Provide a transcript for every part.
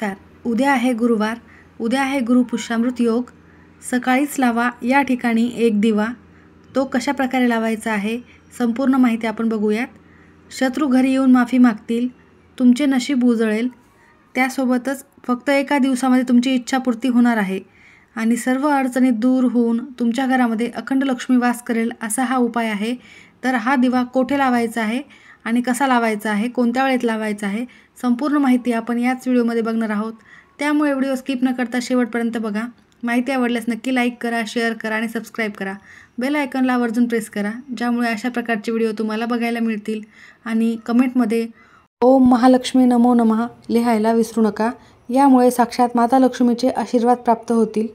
नमस्कार. उद्या आहे गुरुवार. उद्या आहे गुरुपुष्यामृत योग. सकाळीच लावा या ठिकाणी एक दिवा. तो कशा प्रकारे लावायचा आहे संपूर्ण माहिती आपण बघूयात. शत्रू घरी येऊन माफी मागतील. तुमचे नशीब उजळेल. त्यासोबतच फक्त एका दिवसामध्ये तुमची इच्छापूर्ती होणार आहे आणि सर्व अडचणी दूर होऊन तुमच्या घरामध्ये अखंड लक्ष्मी वास करेल असा हा उपाय आहे. तर हा दिवा कोठे लावायचा आहे आणि कसा लावायचा आहे, कोणत्या वेळेत लावायचा आहे, संपूर्ण माहिती आपण याच व्हिडिओमध्ये बघणार आहोत. त्यामुळे व्हिडिओ स्किप न करता शेवटपर्यंत बघा. माहिती आवडल्यास नक्की लाईक करा, शेअर करा आणि सबस्क्राईब करा. बेल आयकॉनला आवर्जून प्रेस करा, ज्यामुळे अशा प्रकारचे व्हिडिओ तुम्हाला बघायला मिळतील. आणि कमेंटमध्ये ओम महालक्ष्मी नमो नमः लिहायला विसरू नका. यामुळे साक्षात माता लक्ष्मीचे आशीर्वाद प्राप्त होतील.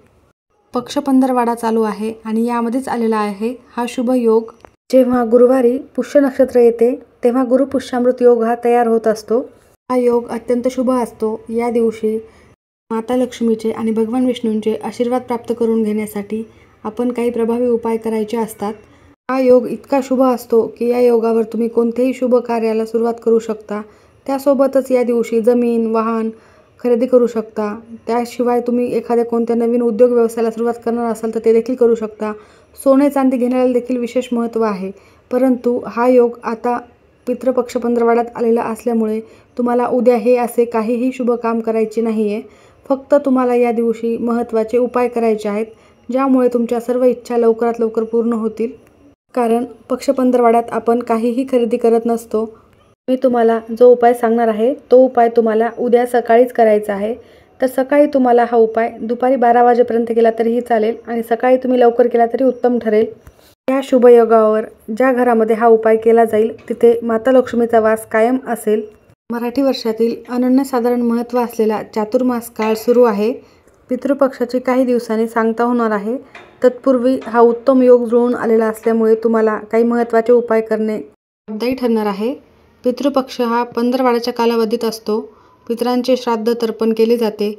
पक्ष पंधरवाडा चालू आहे आणि यामध्येच आलेला आहे हा शुभ योग. जेव्हा गुरुवारी पुष्य नक्षत्र येते तेव्हा गुरुपुष्यामृत योग हा तयार होत असतो. हा योग अत्यंत शुभ असतो. या दिवशी माता लक्ष्मीचे आणि भगवान विष्णूंचे आशीर्वाद प्राप्त करून घेण्यासाठी आपण काही प्रभावी उपाय करायचे असतात. हा योग इतका शुभ असतो की या योगावर तुम्ही कोणत्याही शुभ कार्याला सुरुवात करू शकता. त्यासोबतच या दिवशी जमीन, वाहन खरेदी करू शकता. त्याशिवाय तुम्ही एखाद्या कोणत्या नवीन उद्योग व्यवसायाला सुरुवात करणार असाल तर ते देखील करू शकता. सोने चांदी घेण्याला देखील विशेष महत्त्व आहे. परंतु हा योग आता पितृपक्ष पंधरवाड्यात आलेला असल्यामुळे तुम्हाला उद्या हे असे काहीही शुभ काम करायचे नाही आहे. फक्त तुम्हाला या दिवशी महत्त्वाचे उपाय करायचे आहेत, ज्यामुळे तुमच्या सर्व इच्छा लवकरात लवकर पूर्ण होतील. कारण पक्ष पंधरवाड्यात आपण काहीही खरेदी करत नसतो. मी तुम्हाला जो उपाय सांगणार आहे तो उपाय तुम्हाला उद्या सकाळीच करायचा आहे. तर सकाळी तुम्हाला हा उपाय दुपारी 12 वाजेपर्यंत केला तरीही चालेल आणि सकाळी तुम्ही लवकर केला तरी उत्तम ठरेल. या शुभयोगावर ज्या घरामध्ये हा उपाय केला जाईल तिथे माता लक्ष्मीचा वास कायम असेल. मराठी वर्षातील अनन्यसाधारण महत्त्व असलेला चातुर्मास काळ सुरू आहे. पितृपक्षाची काही दिवसांनी सांगता होणार आहे. तत्पूर्वी हा उत्तम योग जुळून आलेला असल्यामुळे तुम्हाला काही महत्त्वाचे उपाय करणे लाभदायी ठरणार आहे. पितृपक्ष हा पंधरवाड्याच्या कालावधीत असतो. पितरांचे श्राद्ध तर्पण केले जाते.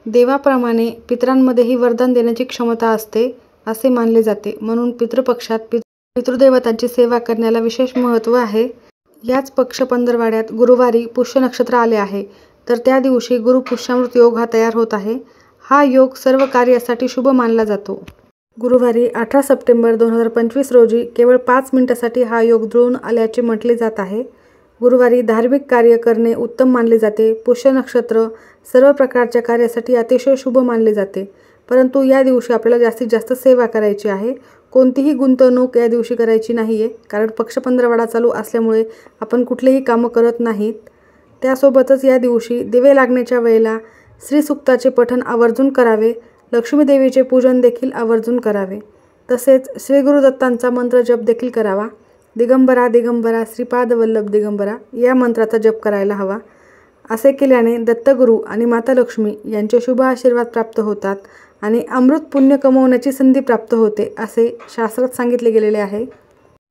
देवाप्रमाणे पितरांमध्येही वरदान देण्याची क्षमता असते असे मानले जाते. म्हणून पितृपक्षात पितृदेवतांची सेवा करण्याला विशेष महत्त्व आहे. याच पक्ष पंधरवाड्यात गुरुवारी पुष्य नक्षत्र आले आहे. तर त्या दिवशी गुरुपुष्यामृत योग हा तयार होत आहे. हा योग सर्व कार्यासाठी शुभ मानला जातो. गुरुवारी 18 सप्टेंबर 2025 रोजी केवळ 5 मिनिटांसाठी हा योग जुळून आल्याचे म्हटले जात आहे. गुरुवारी धार्मिक कार्य करणे उत्तम मानले जाते. पुष्य नक्षत्र सर्व प्रकारच्या कार्यासाठी अतिशय शुभ मानले जाते. परंतु या दिवशी आपल्याला जास्तीत जास्त सेवा करायची आहे. कोणतीही गुंतवणूक या दिवशी करायची नाही आहे. कारण पक्ष पंधरवाडा चालू असल्यामुळे आपण कुठलेही कामं करत नाहीत. त्यासोबतच या दिवशी दिवे लागण्याच्या वेळेला श्रीसूक्ताचे पठण आवर्जून करावे. लक्ष्मी देवीचे पूजन देखील आवर्जून करावे. तसेच श्री गुरुदत्तांचा मंत्र जप देखील करावा. दिगंबरा दिगंबरा श्रीपाद वल्लभ दिगंबरा या मंत्राचा जप करायला हवा. असे केल्याने दत्तगुरू आणि माता लक्ष्मी यांचे शुभ आशीर्वाद प्राप्त होतात आणि अमृत पुण्य कमवण्याची संधी प्राप्त होते असे शास्त्रात सांगितले गेलेले आहे.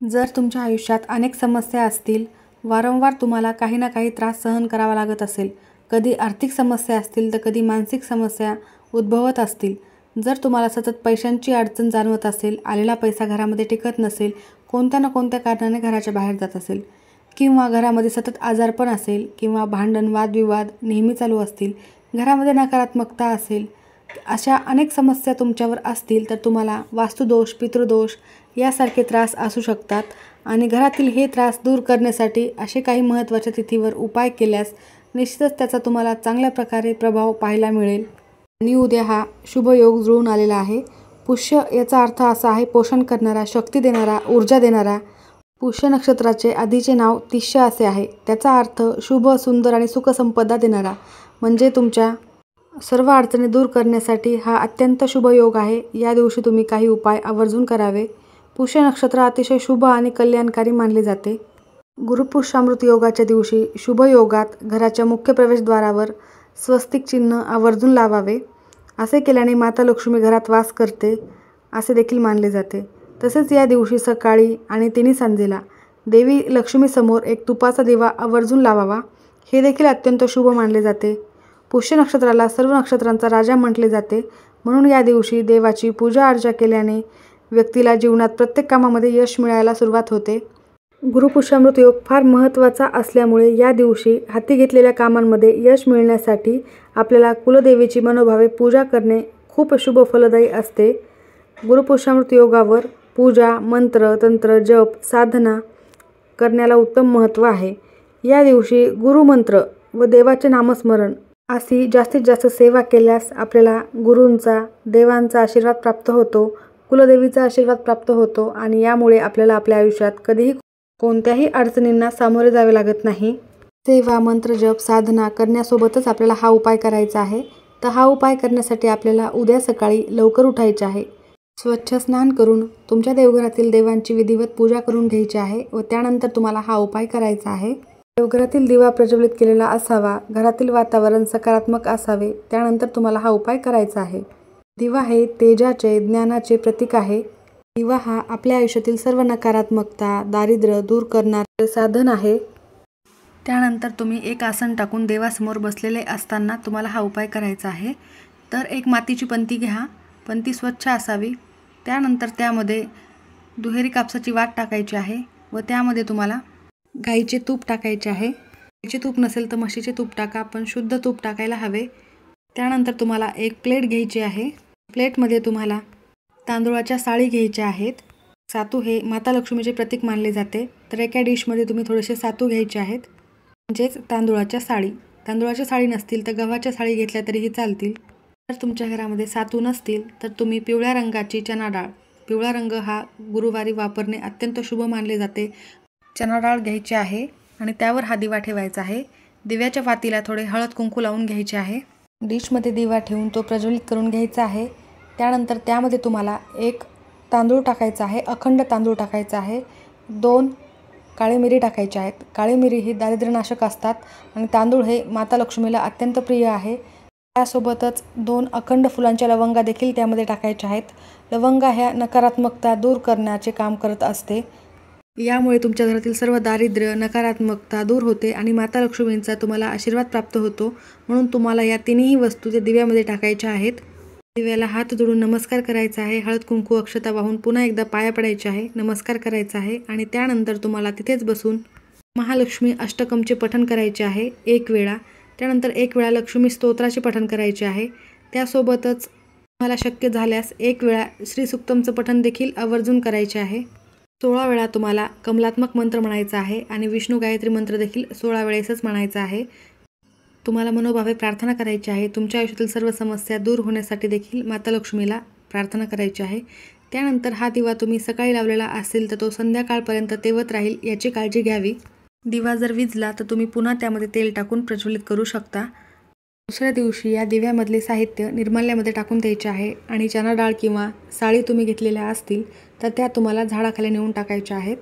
जर तुमच्या आयुष्यात अनेक समस्या असतील, वारंवार तुम्हाला काही ना काही त्रास सहन करावा लागत असेल, कधी आर्थिक समस्या असतील तर कधी मानसिक समस्या उद्भवत असतील, जर तुम्हाला सतत पैशांची अडचण जाणवत असेल, आलेला पैसा घरामध्ये टिकत नसेल, कोणत्या ना कोणत्या कारणाने घराच्या बाहेर जात असेल, किंवा घरामध्ये सतत आजारपण असेल किंवा भांडण वादविवाद नेहमी चालू असतील, घरामध्ये नकारात्मकता असेल, अशा अनेक समस्या तुमच्यावर असतील तर तुम्हाला वास्तुदोष, पितृदोष यासारखे त्रास असू शकतात. आणि घरातील हे त्रास दूर करण्यासाठी असे काही महत्त्वाच्या तिथीवर उपाय केल्यास निश्चितच त्याचा तुम्हाला चांगल्या प्रकारे प्रभाव पाहायला मिळेल. आणि उद्या हा शुभ योग जुळून आलेला आहे. पुष्य याचा अर्थ असा आहे पोषण करणारा, शक्ती देणारा, ऊर्जा देणारा. पुष्य नक्षत्राचे आधीचे नाव तिष्य असे आहे. त्याचा अर्थ शुभ, सुंदर आणि सुखसंपदा देणारा. म्हणजे तुमच्या सर्व अडचणी दूर करण्यासाठी हा अत्यंत शुभ योग आहे. या दिवशी तुम्ही काही उपाय आवर्जून करावे. पुष्य नक्षत्र अतिशय शुभ आणि कल्याणकारी मानले जाते. गुरुपुष्यामृत योगाच्या दिवशी शुभ योगात घराच्या मुख्य प्रवेशद्वारावर स्वस्तिक चिन्ह आवर्जून लावावे. असे केल्याने माता लक्ष्मी घरात वास करते असे देखील मानले जाते. तसेच या दिवशी सकाळी आणि तिन्ही सांजेला देवी लक्ष्मीसमोर एक तुपाचा दिवा आवर्जून लावावा. हे देखील अत्यंत शुभ मानले जाते. पुष्य नक्षत्राला सर्व नक्षत्रांचा राजा म्हटले जाते. म्हणून या दिवशी देवाची पूजा अर्चा केल्याने व्यक्तीला जीवनात प्रत्येक कामामध्ये यश मिळायला सुरुवात होते. गुरुपुष्यामृत योग फार महत्त्वाचा असल्यामुळे या दिवशी हाती घेतलेल्या कामांमध्ये यश मिळण्यासाठी आपल्याला कुलदेवीची मनोभावे पूजा करणे खूप शुभ फलदायी असते. गुरुपुष्यामृत योगावर पूजा, मंत्र, तंत्र, जप, साधना करण्याला उत्तम महत्त्व आहे. या दिवशी गुरुमंत्र व देवाचे नामस्मरण अशी जास्तीत जास्त सेवा केल्यास आपल्याला गुरूंचा, देवांचा आशीर्वाद प्राप्त होतो, कुलदेवीचा आशीर्वाद प्राप्त होतो आणि यामुळे आपल्याला आपल्या आयुष्यात कधीही कोणत्याही अडचणींना सामोरे जावे लागत नाही. सेवा, मंत्र, जप, साधना करण्यासोबतच आपल्याला हा उपाय करायचा आहे. तर हा उपाय करण्यासाठी आपल्याला उद्या सकाळी लवकर उठायचे आहे. स्वच्छ स्नान करून तुमच्या देवघरातील देवांची विधिवत पूजा करून घ्यायची आहे व त्यानंतर तुम्हाला हा उपाय करायचा आहे. देवघरातील दिवा प्रज्वलित केलेला असावा, घरातील वातावरण सकारात्मक असावे, त्यानंतर तुम्हाला हा उपाय करायचा आहे. दिवा हे तेजाचे, ज्ञानाचे प्रतीक आहे. दिवा हा आपल्या आयुष्यातील सर्व नकारात्मकता, दारिद्र्य दूर करणारे साधन आहे. त्यानंतर तुम्ही एक आसन टाकून देवासमोर बसलेले असताना तुम्हाला हा उपाय करायचा आहे. तर एक मातीची पंती घ्या, पंती स्वच्छ असावी. त्यानंतर त्यामध्ये दुहेरी कापसाची वाट टाकायची आहे व त्यामध्ये तुम्हाला गाईचे तूप टाकायचे आहे. गाईचे तूप नसेल तर म्हशीचे तूप टाका, पण शुद्ध तूप टाकायला हवे. त्यानंतर तुम्हाला एक प्लेट घ्यायची आहे. प्लेटमध्ये तुम्हाला तांदूळाच्या साळी घ्यायच्या आहेत. सातू हे माता लक्ष्मीचे प्रतीक मानले जाते, तर एका डिशमध्ये तुम्ही थोडेसे सातू घ्यायचे आहेत, म्हणजेच तांदूळाच्या साळी. तांदूळाच्या साळी नसतील तर गव्हाच्या साळी घेतल्या तरीही चालतील. जर तुमच्या घरामध्ये सातू नसतील तर तुम्ही पिवळ्या रंगाची चणा डाळ, पिवळा रंग हा गुरुवारी वापरणे अत्यंत शुभ मानले जाते. चणा डाळ घ्यायची आहे आणि त्यावर हा दिवा ठेवायचा आहे. दिव्याच्या वातीला थोडे हळद कुंकू लावून घ्यायचे आहे. डिशमध्ये दिवा ठेवून तो प्रज्वलित करून घ्यायचा आहे. त्यानंतर त्यामध्ये तुम्हाला एक तांदूळ टाकायचा आहे, अखंड तांदूळ टाकायचा आहे. 2 काळी मिरी टाकायच्या आहेत. काळी मिरी ही दारिद्र्यनाशक असतात आणि तांदूळ हे माता लक्ष्मीला अत्यंत प्रिय आहे. त्यासोबतच 2 अखंड फुलांच्या लवंगा देखील त्यामध्ये टाकायच्या आहेत. लवंगा ह्या नकारात्मकता दूर करण्याचे काम करत असते. यामुळे तुमच्या घरातील सर्व दारिद्र्य, नकारात्मकता दूर होते आणि माता लक्ष्मींचा तुम्हाला आशीर्वाद प्राप्त होतो. म्हणून तुम्हाला या तिन्ही वस्तू त्या दिव्यामध्ये टाकायच्या आहेत. दिव्याला हात जोडून नमस्कार करायचा आहे. हळद कुंकू अक्षता वाहून पुन्हा एकदा पाया पडायचे आहे, नमस्कार करायचा आहे आणि त्यानंतर तुम्हाला तिथेच बसून महालक्ष्मी अष्टकमचे पठण करायचे आहे 1 वेळा. त्यानंतर 1 वेळा लक्ष्मी स्तोत्राचे पठण करायचे आहे. त्यासोबतच तुम्हाला शक्य झाल्यास 1 वेळा श्री सुक्तमचं पठण देखील आवर्जून करायचे आहे. 16 वेळा तुम्हाला कमलात्मक मंत्र म्हणायचा आहे आणि विष्णू गायत्री मंत्र देखील 16 वेळेसच म्हणायचा आहे. तुम्हाला मनोभावे प्रार्थना करायची आहे. तुमच्या आयुष्यातील सर्व समस्या दूर होण्यासाठी देखील माता लक्ष्मीला प्रार्थना करायची आहे. त्यानंतर हा दिवा तुम्ही सकाळी लावलेला असेल तर तो संध्याकाळपर्यंत तेवत राहील याची काळजी घ्यावी. दिवा जर विझला तर तुम्ही पुन्हा त्यामध्ये तेल टाकून प्रज्वलित करू शकता. दुसऱ्या दिवशी या दिव्यामधले साहित्य निर्माल्यामध्ये टाकून द्यायचे आहे आणि चणा डाळ किंवा साळी तुम्ही घेतलेल्या असतील तर त्या तुम्हाला झाडाखाली नेऊन टाकायच्या आहेत.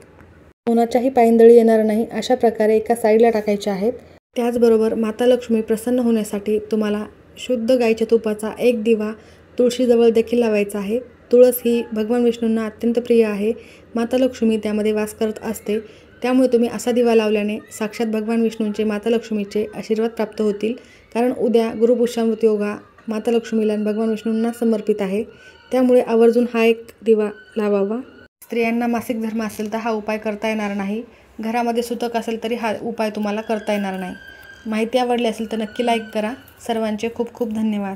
कोणाच्याही पायंदळी येणार नाही अशा प्रकारे एका साईडला टाकायच्या आहेत. त्याचबरोबर माता लक्ष्मी प्रसन्न होण्यासाठी तुम्हाला शुद्ध गाईच्या तुपाचा एक दिवा तुळशीजवळ देखील लावायचा आहे. तुळस ही भगवान विष्णूंना अत्यंत प्रिय आहे. माता लक्ष्मी त्यामध्ये वास करत असते. त्यामुळे तुम्ही असा दिवा लावल्याने साक्षात भगवान विष्णूंचे, माता लक्ष्मीचे आशीर्वाद प्राप्त होतील. कारण उद्या गुरुपुष्यामृत योग हा माता लक्ष्मीला आणि भगवान विष्णूंना समर्पित आहे. त्यामुळे आवर्जून हा एक दिवा लावावा. स्त्रियांना मासिक धर्म असेल तर हा उपाय करता येणार नाही. घरामध्ये सुतक असेल तरी हा उपाय तुम्हाला करता येणार नाही. माहिती आवडली असेल तर नक्की लाईक करा. सर्वांचे खूप खूप धन्यवाद.